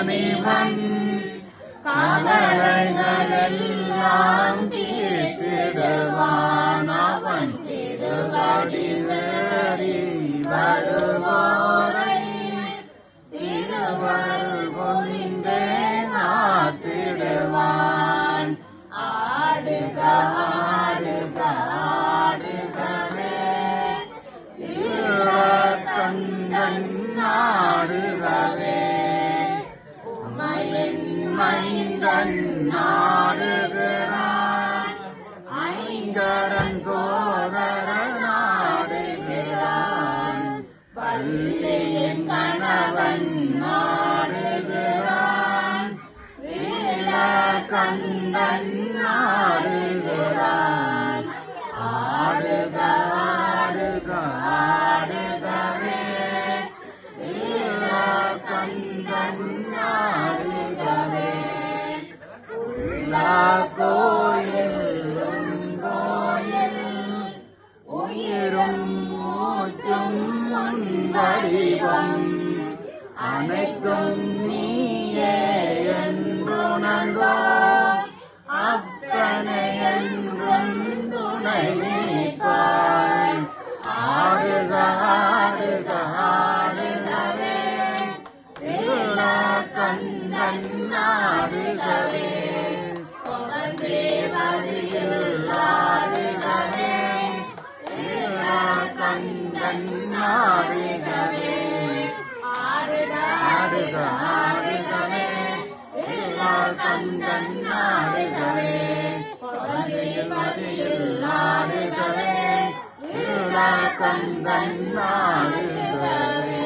கனிவன் கவலைகளெல்லாம் தீர்த்திடுவான் அவன் திருவடி தேடி வருவோரை திருவருள் பொழிந்தே காத்திடுவான். ஆடுக ஆடுக ஆடுகவே கந்தன் ஆடுகவே உமையின் மைந்தன் ஆடுகிறான் ஐங்கரன் சோதரன் ஆடுகிறான் பள்ளியின் கணவன் ஆடுகிறான் கந்தன் ஆடுகிறான். ஆடுக ஆடுக ஆடுகவே கந்தன் ஆடுகவே கோயில் கோயில் உயிரும் மூச்சும் வடிவம் அனைத்தும் நீயே என்றுணர்ந்தோ அப்பனை என்றும் துணை நீப்பாய். ஆடுக ஆடுக ஆடுகவே கந்தன் ஆடுகவே தேவதியில் ஆடுகவே கந்தன் ஆடுகவே ஆடுக ஆடுகவே கந்தன் ஆடுகவே மதியில் ஆடுகவே கந்தன் ஆடுகவே.